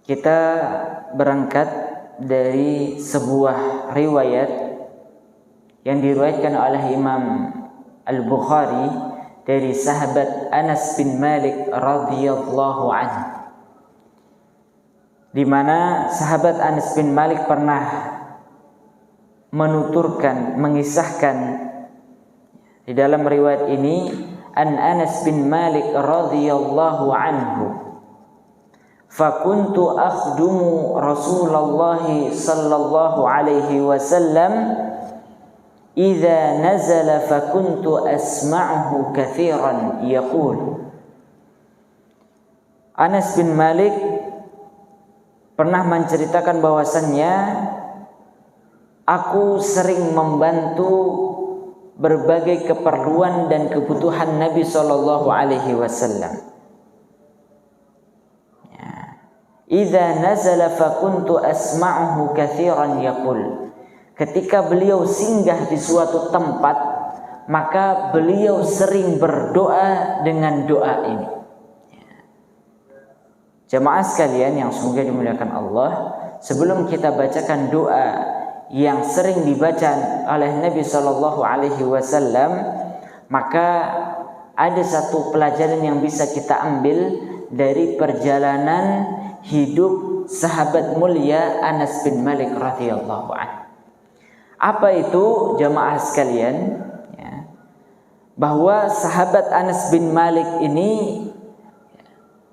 kita berangkat dari sebuah riwayat yang diriwayatkan oleh Imam Al-Bukhari dari sahabat Anas bin Malik radhiyallahu anhu, di mana sahabat Anas bin Malik pernah menuturkan, mengisahkan di dalam riwayat ini, an Anas bin Malik radhiyallahu anhu, fakuntu akhdumu Rasulullah sallallahu alaihi wasallam idza nazala fakuntu asma'uhu katsiran yaqul. Anas bin Malik pernah menceritakan bahwasannya aku sering membantu berbagai keperluan dan kebutuhan Nabi sallallahu alaihi wasallam. Idza nazala fakuntu asma'uhu katsiran yaqul. Ketika beliau singgah di suatu tempat, maka beliau sering berdoa dengan doa ini. Jamaah sekalian yang semoga dimuliakan Allah, sebelum kita bacakan doa yang sering dibaca oleh Nabi sallallahu alaihi wasallam, maka ada satu pelajaran yang bisa kita ambil dari perjalanan hidup sahabat mulia Anas bin Malik radhiyallahu anhu. Apa itu jamaah sekalian? Bahwa sahabat Anas bin Malik ini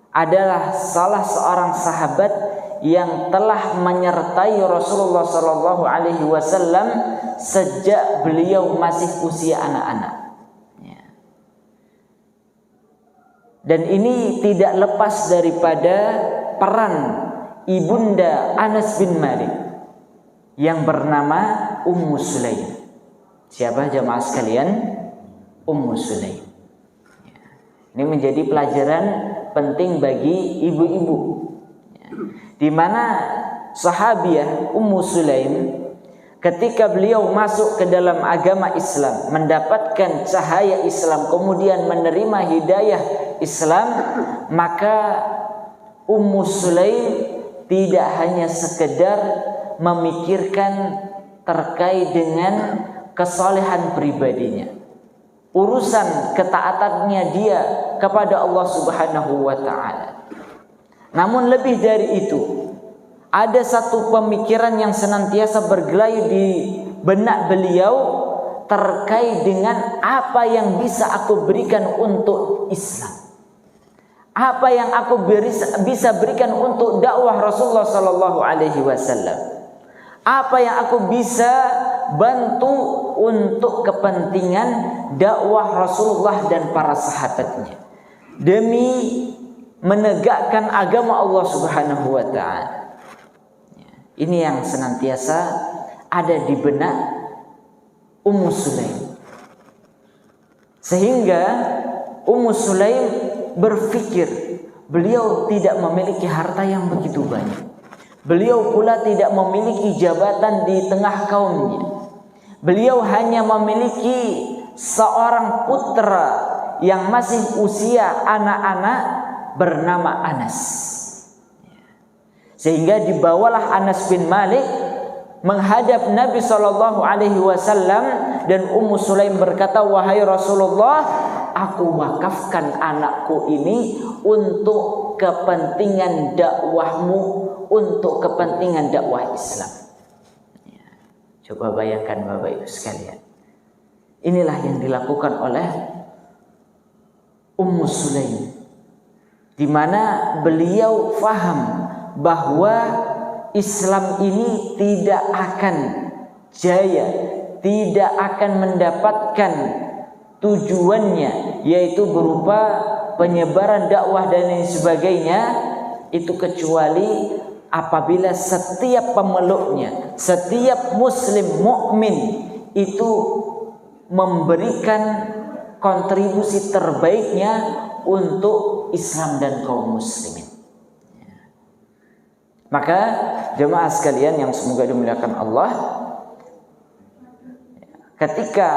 adalah salah seorang sahabat yang telah menyertai Rasulullah sallallahu alaihi wasallam sejak beliau masih usia anak-anak. Dan ini tidak lepas daripada peran ibunda Anas bin Malik yang bernama Ummu Sulaim. Siapa jamaah sekalian? Ummu Sulaim. Ini menjadi pelajaran penting bagi ibu-ibu, di mana sahabiah Ummu Sulaim ketika beliau masuk ke dalam agama Islam, mendapatkan cahaya Islam, kemudian menerima hidayah Islam, maka Ummu Sulaim tidak hanya sekedar memikirkan terkait dengan kesolehan pribadinya, urusan ketaatannya dia kepada Allah Subhanahu wa ta'ala. Namun lebih dari itu, ada satu pemikiran yang senantiasa bergelayut di benak beliau terkait dengan apa yang bisa aku berikan untuk Islam, apa yang aku bisa berikan untuk dakwah Rasulullah sallallahu alaihi wasallam, apa yang aku bisa bantu untuk kepentingan dakwah Rasulullah dan para sahabatnya demi menegakkan agama Allah Subhanahu wa ta'ala. Ini yang senantiasa ada di benak Ummu Sulaim, sehingga Ummu Sulaim berpikir beliau tidak memiliki harta yang begitu banyak, beliau pula tidak memiliki jabatan di tengah kaumnya, beliau hanya memiliki seorang putra yang masih usia anak-anak bernama Anas. Sehingga dibawalah Anas bin Malik menghadap Nabi sallallahu alaihi wasallam, dan Ummu Sulaim berkata, "Wahai Rasulullah, aku wakafkan anakku ini untuk kepentingan dakwahmu, untuk kepentingan dakwah Islam." Coba bayangkan Bapak Ibu sekalian. Inilah yang dilakukan oleh Ummu Sulaim, di mana beliau faham bahwa Islam ini tidak akan jaya, tidak akan mendapatkan tujuannya, yaitu berupa penyebaran dakwah dan lain sebagainya, itu kecuali apabila setiap pemeluknya, setiap muslim mukmin itu memberikan kontribusi terbaiknya untuk Islam dan kaum muslimin. Maka jemaah sekalian yang semoga dimuliakan Allah, ketika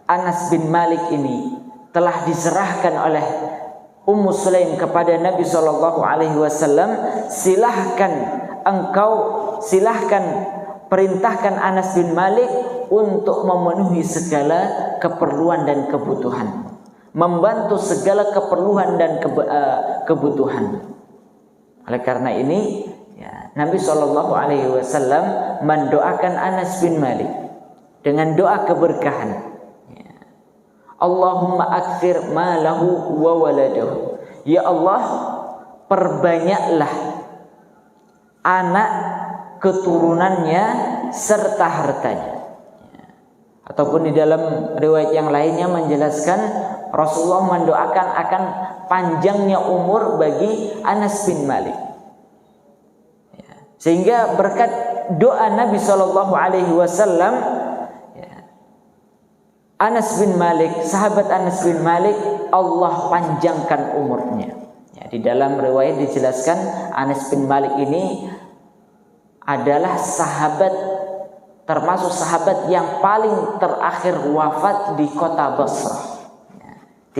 Anas bin Malik ini telah diserahkan oleh Ummu Sulaim kepada Nabi SAW, silahkan perintahkan Anas bin Malik untuk memenuhi segala keperluan dan kebutuhan, membantu segala keperluan dan kebutuhan. Oleh karena ini, Nabi SAW mendoakan Anas bin Malik dengan doa keberkahan. Allahumma akthir malahu wa waladahu. Ya Allah, perbanyaklah anak keturunannya serta hartanya. Ataupun di dalam riwayat yang lainnya menjelaskan Rasulullah mendoakan akan panjangnya umur bagi Anas bin Malik. Sehingga berkat doa Nabi SAW, Anas bin Malik, sahabat Anas bin Malik, Allah panjangkan umurnya. Di dalam riwayat dijelaskan Anas bin Malik ini adalah termasuk sahabat yang paling terakhir wafat di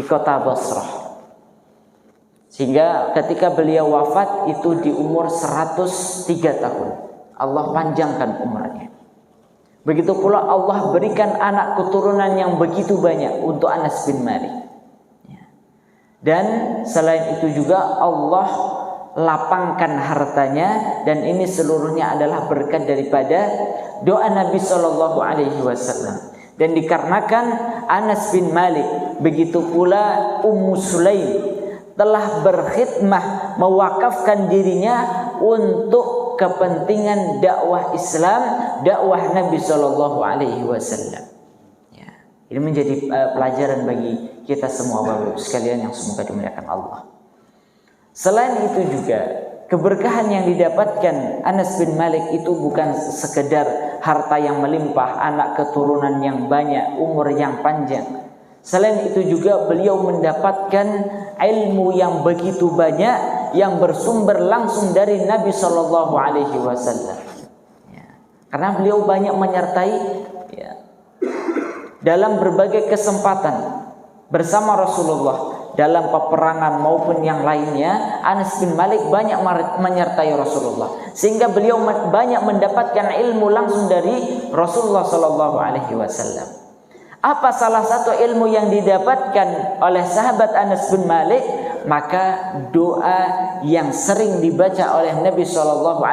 kota Basrah. Sehingga ketika beliau wafat itu di umur 103 tahun. Allah panjangkan umurnya. Begitu pula Allah berikan anak keturunan yang begitu banyak untuk Anas bin Malik. Dan selain itu juga Allah lapangkan hartanya, dan ini seluruhnya adalah berkat daripada doa Nabi SAW. Dan dikarenakan Anas bin Malik, begitu pula Ummu Sulaim telah berkhidmah, mewakafkan dirinya untuk kepentingan dakwah Islam, dakwah Nabi SAW. Ini menjadi pelajaran bagi kita semua Bapak Ibu sekalian yang semoga dimuliakan Allah. Selain itu juga keberkahan yang didapatkan Anas bin Malik itu bukan sekedar harta yang melimpah, anak keturunan yang banyak, umur yang panjang. Selain itu juga beliau mendapatkan ilmu yang begitu banyak yang bersumber langsung dari Nabi SAW. Karena beliau banyak menyertai dalam berbagai kesempatan bersama Rasulullah dalam peperangan maupun yang lainnya. Anas bin Malik banyak menyertai Rasulullah, sehingga beliau banyak mendapatkan ilmu langsung dari Rasulullah SAW. Apa salah satu ilmu yang didapatkan oleh sahabat Anas bin Malik? Maka doa yang sering dibaca oleh Nabi SAW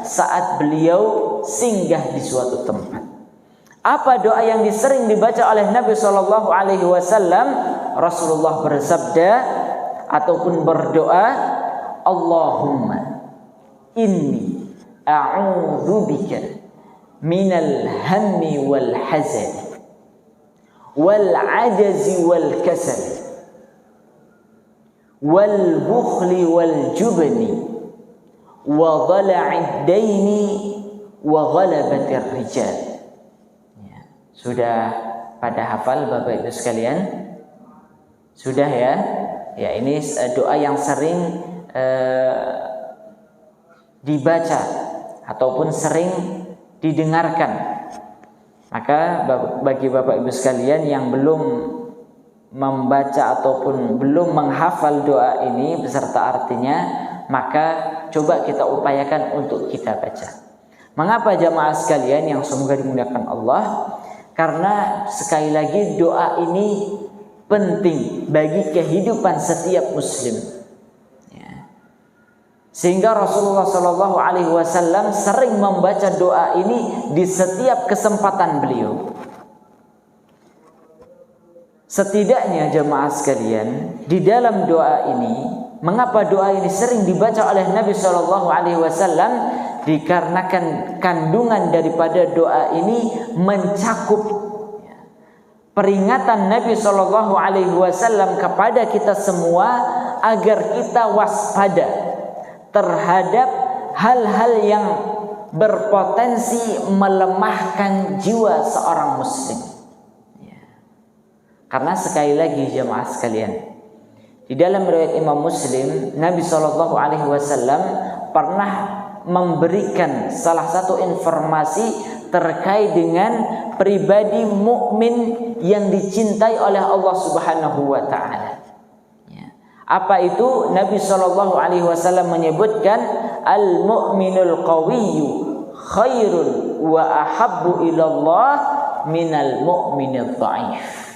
saat beliau singgah di suatu tempat. Apa doa yang sering dibaca oleh Nabi SAW? Rasulullah bersabda ataupun berdoa, Allahumma inni a'udzubika minal hammi wal hazan wal ajazi wal kasal wal bukhli wal jubni wa dhala'id daini wa ghalabatir rijal. Sudah pada hafal Bapak Ibu sekalian? Sudah ya? Ya, ini doa yang sering dibaca ataupun sering didengarkan. Maka bagi Bapak Ibu sekalian yang belum membaca ataupun belum menghafal doa ini beserta artinya, maka coba kita upayakan untuk kita baca. Mengapa jamaah sekalian yang semoga dimuliakan Allah? Karena sekali lagi doa ini penting bagi kehidupan setiap muslim. Sehingga Rasulullah SAW sering membaca doa ini di setiap kesempatan beliau. Setidaknya jemaah sekalian, di dalam doa ini, mengapa doa ini sering dibaca oleh Nabi SAW? Dikarenakan kandungan daripada doa ini mencakup peringatan Nabi SAW kepada kita semua agar kita waspada terhadap hal-hal yang berpotensi melemahkan jiwa seorang muslim. Karena sekali lagi jemaah sekalian, di dalam riwayat Imam Muslim, Nabi SAW pernah memberikan salah satu informasi terkait dengan pribadi mukmin yang dicintai oleh Allah Subhanahu wa taala. Apa itu? Nabi Shallallahu Alaihi Wasallam menyebutkan al-mu'minul qawiyyu khairun wa ahabbu ilallah minal mu'minil dha'if.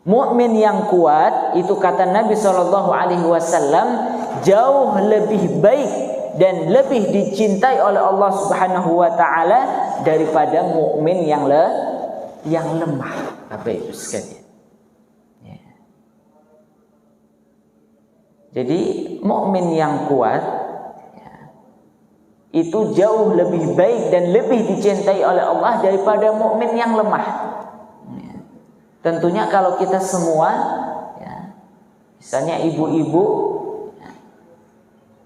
Mukmin yang kuat itu kata Nabi Shallallahu Alaihi Wasallam jauh lebih baik dan lebih dicintai oleh Allah Subhanahu Wa Taala daripada mukmin yang lemah. Apa itu sekalian? Jadi mukmin yang kuat itu jauh lebih baik dan lebih dicintai oleh Allah daripada mukmin yang lemah. Tentunya kalau kita semua, misalnya ibu-ibu,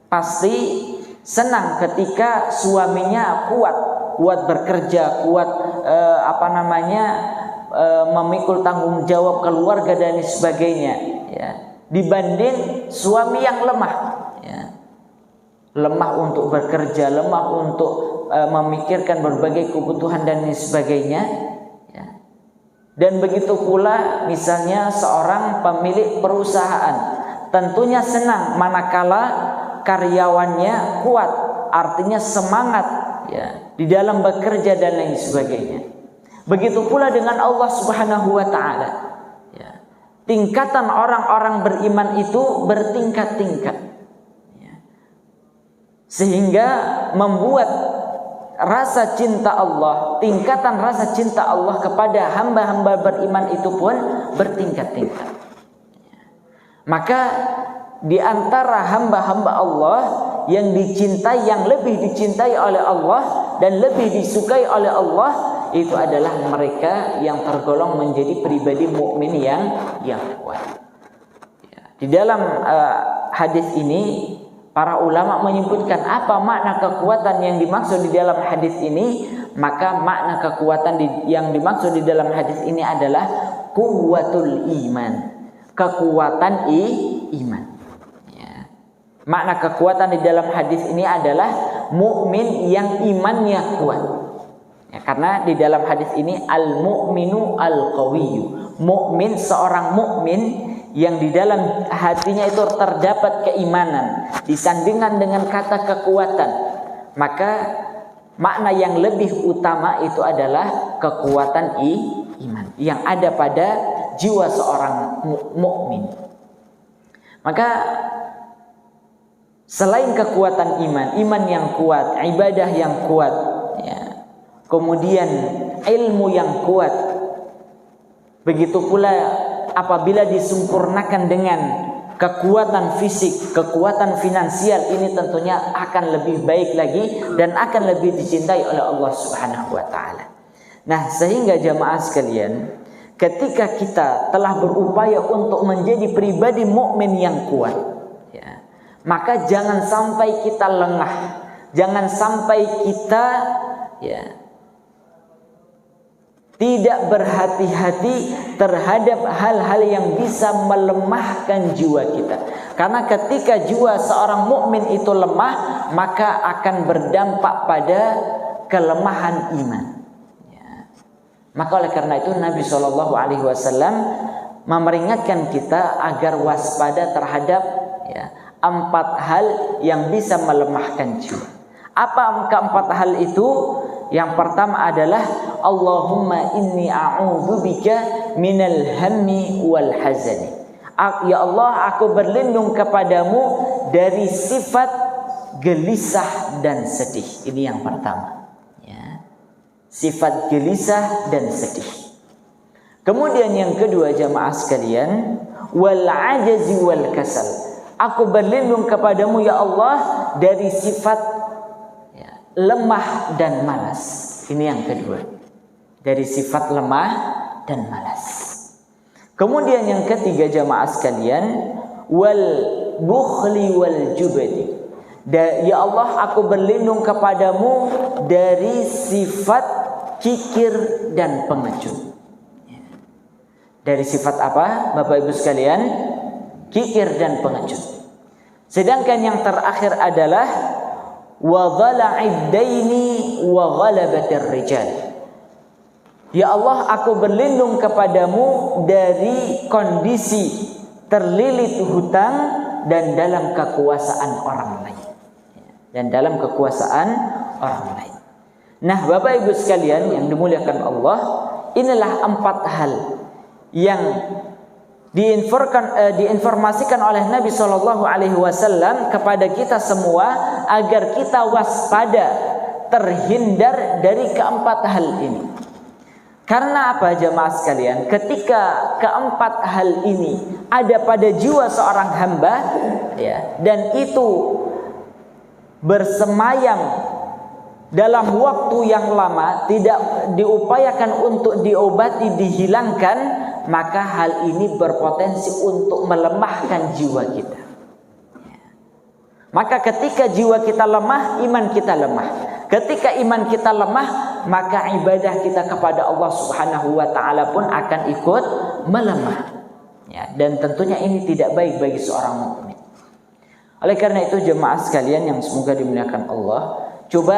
pasti senang ketika suaminya kuat bekerja, kuat memikul tanggung jawab keluarga dan sebagainya. Ya. Dibanding suami yang lemah, lemah untuk bekerja, lemah untuk memikirkan berbagai kebutuhan dan sebagainya, dan begitu pula misalnya seorang pemilik perusahaan tentunya senang manakala karyawannya kuat, artinya semangat di dalam bekerja dan lain sebagainya. Begitu pula dengan Allah Subhanahu Wa Taala. Tingkatan orang-orang beriman itu bertingkat-tingkat, sehingga membuat rasa cinta Allah, tingkatan rasa cinta Allah kepada hamba-hamba beriman itu pun bertingkat-tingkat. Maka di antara hamba-hamba Allah yang dicintai, yang lebih dicintai oleh Allah dan lebih disukai oleh Allah, itu adalah mereka yang tergolong menjadi pribadi mukmin yang kuat. Di dalam hadis ini para ulama menyebutkan apa makna kekuatan yang dimaksud di dalam hadis ini. Maka makna kekuatan yang dimaksud di dalam hadis ini adalah quwwatul iman, kekuatan iman. Makna kekuatan di dalam hadis ini adalah mukmin yang imannya kuat. Karena di dalam hadis ini al-mu'minu al-qawiyyu, mukmin, seorang mukmin yang di dalam hatinya itu terdapat keimanan disandingkan dengan kata kekuatan, maka makna yang lebih utama itu adalah kekuatan iman yang ada pada jiwa seorang mukmin. Maka selain kekuatan iman yang kuat, ibadah yang kuat, kemudian ilmu yang kuat, begitu pula apabila disempurnakan dengan kekuatan fisik, kekuatan finansial, ini tentunya akan lebih baik lagi dan akan lebih dicintai oleh Allah Subhanahu Wa Taala. Nah, sehingga jamaah sekalian, ketika kita telah berupaya untuk menjadi pribadi mukmin yang kuat, maka jangan sampai kita lengah, jangan sampai kita tidak berhati-hati terhadap hal-hal yang bisa melemahkan jiwa kita. Karena ketika jiwa seorang mukmin itu lemah, maka akan berdampak pada kelemahan iman. Maka oleh karena itu Nabi Shallallahu Alaihi Wasallam memperingatkan kita agar waspada terhadap 4 hal yang bisa melemahkan jiwa. Apa keempat hal itu? Yang pertama adalah Allahumma inni a'udzubika minal hammi wal hazani. Ya Allah, aku berlindung kepadamu dari sifat gelisah dan sedih. Ini yang pertama. Sifat gelisah dan sedih. Kemudian yang kedua jamaah sekalian, wal ajazi wal kasal. Aku berlindung kepadamu ya Allah dari sifat lemah dan malas. Ini yang kedua. Dari sifat lemah dan malas. Kemudian yang ketiga jamaah sekalian, wal bukhli wal jubdi. Ya Allah, aku berlindung kepadamu dari sifat kikir dan pengecut. Dari sifat apa Bapak Ibu sekalian? Kikir dan pengecut. Sedangkan yang terakhir adalah wa dhala'id daini wa ghalabatir rijal. Ya Allah, aku berlindung kepadamu dari kondisi terlilit hutang, dan dalam kekuasaan orang lain. Dan dalam kekuasaan orang lain. Nah, Bapak Ibu sekalian yang dimuliakan Allah, inilah 4 hal yang diinformasikan oleh Nabi Shallallahu Alaihi Wasallam kepada kita semua agar kita waspada, terhindar dari ke-4 hal ini. Karena apa jemaah sekalian? Ketika ke-4 hal ini ada pada jiwa seorang hamba, ya, dan itu bersemayam dalam waktu yang lama, tidak diupayakan untuk diobati, dihilangkan, maka hal ini berpotensi untuk melemahkan jiwa kita. Maka ketika jiwa kita lemah, iman kita lemah. Ketika iman kita lemah, maka ibadah kita kepada Allah Subhanahu wa taala pun akan ikut melemah. Ya, dan tentunya ini tidak baik bagi seorang mukmin. Oleh karena itu jemaah sekalian yang semoga dimuliakan Allah, coba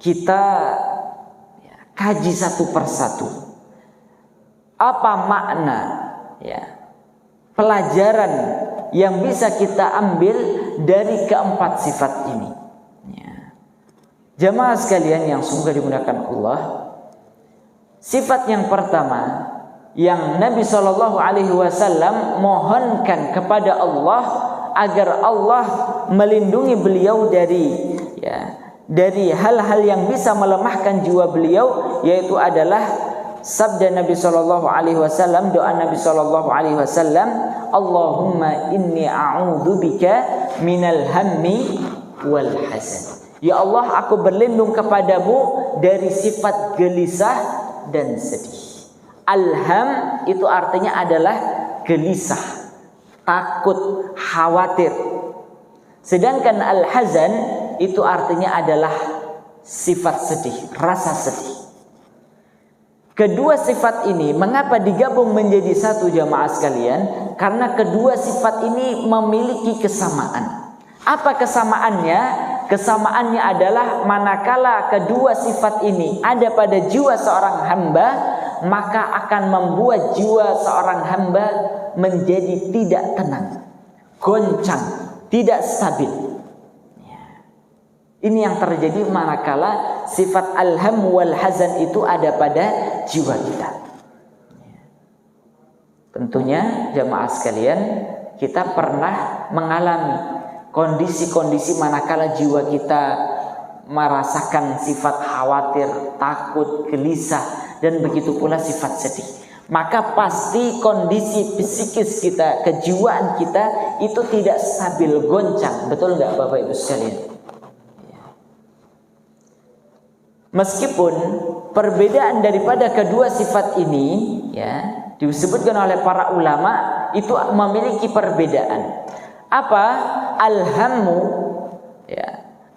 kita kaji satu persatu. Apa makna, ya, pelajaran yang bisa kita ambil dari ke-4 sifat ini? Jamaah sekalian yang semoga dimuliakan Allah, sifat yang pertama yang Nabi Shallallahu Alaihi Wasallam mohonkan kepada Allah agar Allah melindungi beliau dari hal-hal yang bisa melemahkan jiwa beliau, yaitu adalah sabda Nabi Shallallahu Alaihi Wasallam, doa Nabi Shallallahu Alaihi Wasallam, Allahumma inni a'udzubika minal hammi wal hazan. Ya Allah, aku berlindung kepadamu dari sifat gelisah dan sedih. Alham itu artinya adalah gelisah, takut, khawatir. Sedangkan al-hazan itu artinya adalah sifat sedih, rasa sedih. Kedua sifat ini mengapa digabung menjadi satu jamaah sekalian? Karena kedua sifat ini memiliki kesamaan. Apa kesamaannya? Kesamaannya adalah manakala kedua sifat ini ada pada jiwa seorang hamba, maka akan membuat jiwa seorang hamba menjadi tidak tenang, goncang, tidak stabil. Ini yang terjadi manakala sifat alham wal hazan itu ada pada jiwa kita. Tentunya jamaah sekalian, kita pernah mengalami kondisi-kondisi manakala jiwa kita merasakan sifat khawatir, takut, gelisah, dan begitu pula sifat sedih. Maka pasti kondisi psikis kita, kejiwaan kita itu tidak stabil, goncang. Betul nggak Bapak Ibu sekalian? Meskipun perbedaan daripada kedua sifat ini, ya, disebutkan oleh para ulama itu memiliki perbedaan. Apa? Alhammu, ya,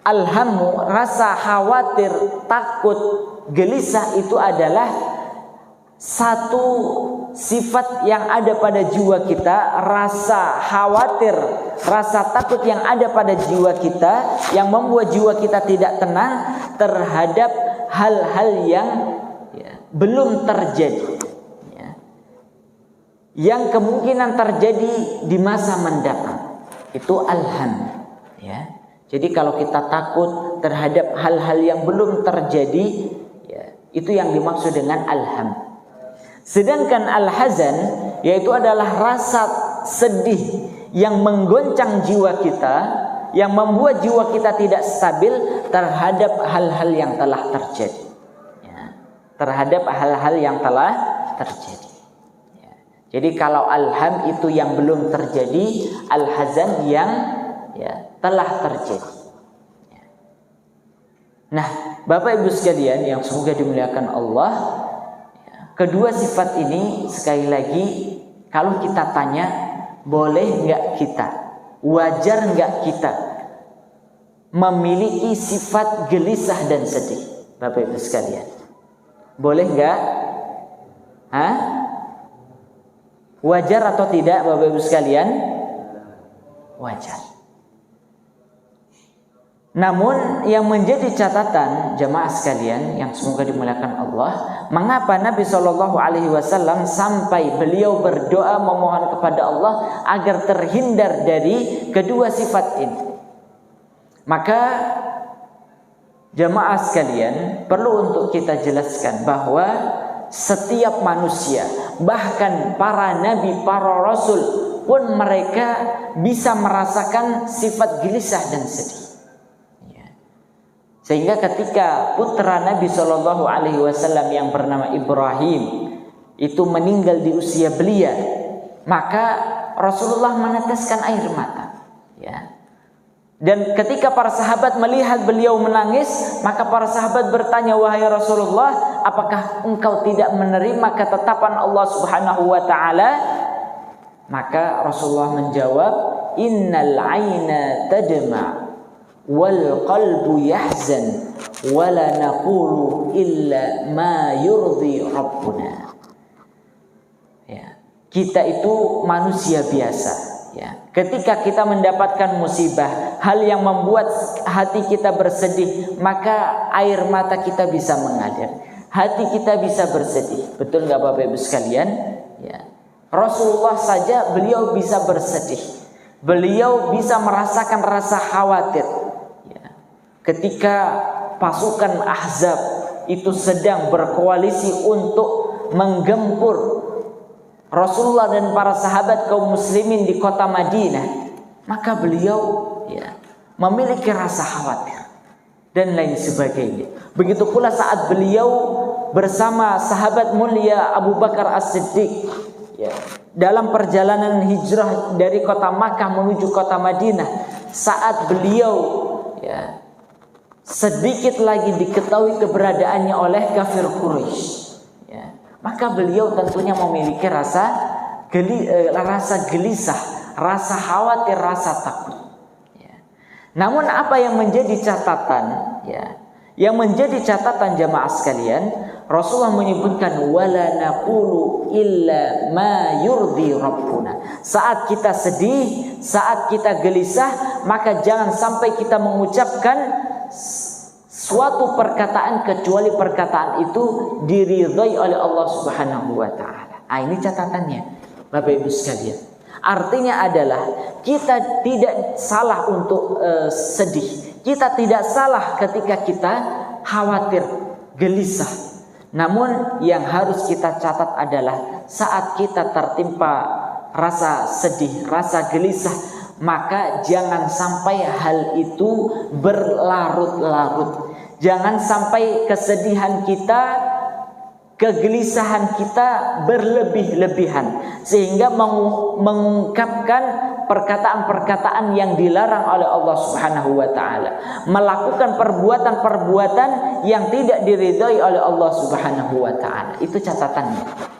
alhammu, rasa khawatir, takut, gelisah itu adalah satu sifat yang ada pada jiwa kita. Rasa khawatir, rasa takut yang ada pada jiwa kita yang membuat jiwa kita tidak tenang terhadap hal-hal yang belum terjadi, yang kemungkinan terjadi di masa mendatang. Itu alham, ya. Jadi kalau kita takut terhadap hal-hal yang belum terjadi, ya, itu yang dimaksud dengan alham. Sedangkan al-hazan yaitu adalah rasa sedih yang menggoncang jiwa kita, yang membuat jiwa kita tidak stabil terhadap hal-hal yang telah terjadi, ya, terhadap hal-hal yang telah terjadi. Jadi kalau alham itu yang belum terjadi, al-hazan yang telah terjadi. Nah, Bapak Ibu sekalian yang semoga dimuliakan Allah, kedua sifat ini sekali lagi kalau kita tanya, boleh nggak kita, wajar nggak kita memiliki sifat gelisah dan sedih? Bapak Ibu sekalian, boleh nggak? Wajar atau tidak Bapak Ibu sekalian? Wajar. Namun yang menjadi catatan jamaah sekalian yang semoga dimuliakan Allah, Mengapa Nabi Shallallahu Alaihi Wasallam sampai beliau berdoa memohon kepada Allah agar terhindar dari kedua sifat ini? Maka jamaah sekalian, perlu untuk kita jelaskan bahwa setiap manusia, bahkan para nabi, para rasul pun mereka bisa merasakan sifat gelisah dan sedih. Sehingga ketika putra Nabi Shallallahu Alaihi Wasallam yang bernama Ibrahim itu meninggal di usia belia, maka Rasulullah meneteskan air mata. Ya. Dan ketika para sahabat melihat beliau menangis, maka para sahabat bertanya, wahai Rasulullah, apakah engkau tidak menerima ketetapan Allah Subhanahu Wa Taala? Maka Rasulullah menjawab, innal aina tadma wal qalbu yahzan wala naqulu illa ma yurdi rabbuna. Ya, kita itu manusia biasa, ya. Ketika kita mendapatkan musibah, hal yang membuat hati kita bersedih, maka air mata kita bisa mengalir, hati kita bisa bersedih. Betul nggak Bapak Ibu sekalian? Ya. Rasulullah saja beliau bisa bersedih, beliau bisa merasakan rasa khawatir. Ketika pasukan Ahzab itu sedang berkoalisi untuk menggempur Rasulullah dan para sahabat kaum muslimin di kota Madinah, maka beliau memiliki rasa khawatir dan lain sebagainya. Begitu pula saat beliau bersama sahabat mulia Abu Bakar As-Siddiq dalam perjalanan hijrah dari kota Makkah menuju kota Madinah, saat beliau sedikit lagi diketahui keberadaannya oleh kafir Quraisy, maka beliau tentunya memiliki rasa gelisah, rasa khawatir, rasa takut. Namun apa yang menjadi catatan, yang menjadi catatan jamaah sekalian, Rasulullah menyebutkan wala naqulu illa ma yurdi rabbuna. Saat kita sedih, saat kita gelisah, maka jangan sampai kita mengucapkan suatu perkataan kecuali perkataan itu diridhai oleh Allah Subhanahu wa taala. Ini catatannya Bapak Ibu sekalian. Artinya adalah kita tidak salah untuk sedih. Kita tidak salah ketika kita khawatir, gelisah. Namun yang harus kita catat adalah saat kita tertimpa rasa sedih, rasa gelisah, maka jangan sampai hal itu berlarut-larut. Jangan sampai kesedihan kita, kegelisahan kita berlebih-lebihan sehingga mengungkapkan perkataan-perkataan yang dilarang oleh Allah Subhanahu wa taala, melakukan perbuatan-perbuatan yang tidak diridhai oleh Allah Subhanahu wa taala. Itu catatannya.